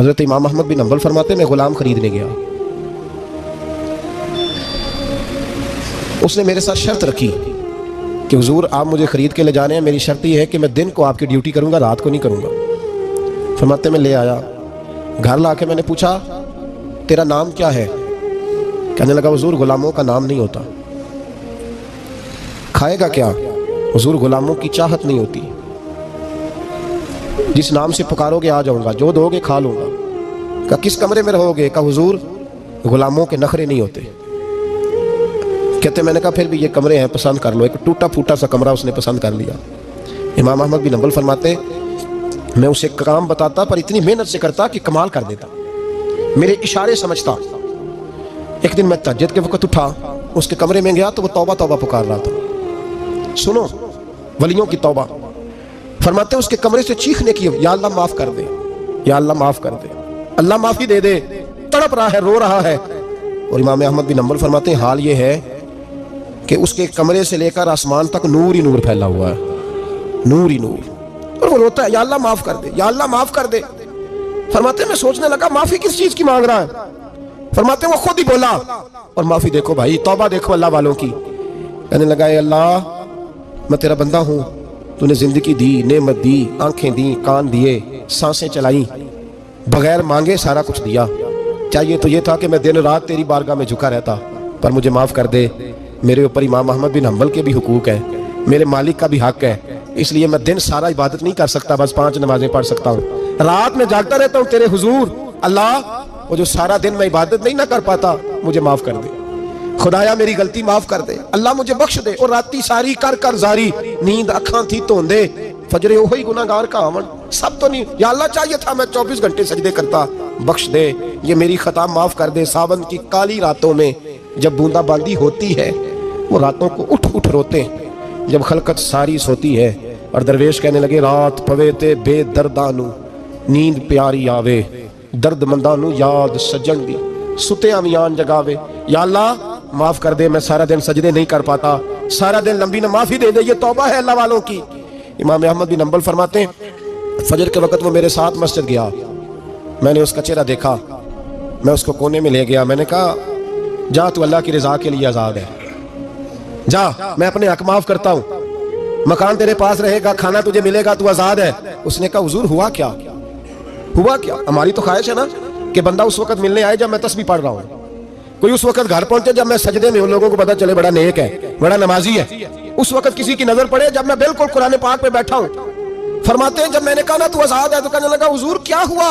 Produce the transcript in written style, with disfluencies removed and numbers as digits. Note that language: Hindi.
हज़रत इमाम अहमद बिन हंबल फरमाते मैं ग़ुलाम ख़रीदने गया। उसने मेरे साथ शर्त रखी कि हुजूर आप मुझे ख़रीद के ले जाने हैं, मेरी शर्त यह है कि मैं दिन को आपकी ड्यूटी करूँगा, रात को नहीं करूँगा। फरमाते मैं ले आया, घर ला के मैंने पूछा तेरा नाम क्या है? कहने लगा हुजूर ग़ुलामों का नाम नहीं होता। खाएगा क्या? हुजूर ग़ुलामों की चाहत नहीं होती, जिस नाम से पुकारोगे आ जाऊंगा, जो दोगे खा लूंगा। कहा किस कमरे में रहोगे? कहा हुजूर ग़ुलामों के नखरे नहीं होते। कहते मैंने कहा फिर भी ये कमरे हैं, पसंद कर लो। एक टूटा फूटा सा कमरा उसने पसंद कर लिया। इमाम अहमद बिन हंबल फरमाते मैं उसे काम बताता पर इतनी मेहनत से करता कि कमाल कर देता, मेरे इशारे समझता। एक दिन मैं तहज्जुद के वक्त उठा, उसके कमरे में गया तो वो तौबा तौबा पुकार रहा था। सुनो वलियों की तौबा। फरमाते उसके कमरे से चीखने की, या अल्लाह माफ कर दे, या अल्लाह माफ कर दे, अल्लाह माफी दे दे। तड़प रहा है, रो रहा है। और इमाम अहमद बिन हंबल फरमाते हाल ये है कि उसके कमरे से लेकर आसमान तक नूर ही नूर फैला हुआ है, नूर ही नूर। और वो रोता है या अल्लाह माफ कर दे, या अल्लाह माफ कर दे। फरमाते मैं सोचने लगा माफी किस चीज की मांग रहा है। फरमाते वो खुद ही बोला और माफी देखो भाई, तौबा देखो अल्लाह वालों की। कहने लगा अल्लाह मैं तेरा बंदा हूं, तूने जिंदगी दी, नेमत दी, आंखें दी, कान दिए, सांसें चलाई, बगैर मांगे सारा कुछ दिया। चाहिए तो ये था कि मैं दिन रात तेरी बारगाह में झुका रहता, पर मुझे माफ कर दे। मेरे ऊपर इमाम अहमद बिन हंबल के भी हुकूक है, मेरे मालिक का भी हक है, इसलिए मैं दिन सारा इबादत नहीं कर सकता, बस 5 नमाजें पढ़ सकता हूँ। रात में जागता रहता हूँ तेरे हुजूर। अल्लाह वो जो सारा दिन मैं इबादत नहीं ना कर पाता, मुझे माफ कर दे। खुदाया मेरी गलती माफ कर दे, अल्लाह मुझे बख्श दे। और राती सारी कर कर जारी, नींद अखा थी धोंदे, फजरे वही गुनाहगार का आवन। सब तो नहीं, या अल्लाह चाहिए था मैं 24 घंटे सजदे करता, बख्श दे, ये मेरी खता माफ कर दे। सावन की काली रातों में जब बूंदाबांदी होती है, वो रातों को उठ उठ रोते हैं, जब खलकत सारी सोती है। और दरवेश कहने लगे रात पवे ते बेदर्दानू, नींद प्यारी आवे, दर्द मंदानू याद सजन दी, सुते अमियान जगावे। या अल्लाह माफ कर दे, मैं सारा दिन सजदे नहीं कर पाता, सारा दिन लंबी न माफी दे दे, ये तौबा है अल्लाह वालों की। इमाम अहमद बिन हंबल फरमाते फजर के वक्त वो मेरे साथ मस्जिद गया, मैंने उसका चेहरा देखा, मैं उसको कोने में ले गया। मैंने कहा जा तू अल्लाह की रजा के लिए आजाद है, जा मैं अपने हक माफ करता हूँ, मकान तेरे पास रहेगा, खाना तुझे मिलेगा, तू आजाद है। उसने कहा हुजूर हुआ क्या, हुआ क्या? हमारी तो ख्वाहिश है ना कि बंदा उस वक्त मिलने आए जब मैं तस्बीह पढ़ रहा हूँ, कोई उस वक्त घर पहुंचे जब मैं सजदे में, उन लोगों को पता चले बड़ा नेक है, बड़ा नमाजी है। उस वक्त किसी की नजर पड़े जब मैं बिल्कुल कुरान पाक पे बैठा हूँ। फरमाते हैं जब मैंने कहा ना तू आजाद है, तो कहने लगा हुजूर क्या हुआ?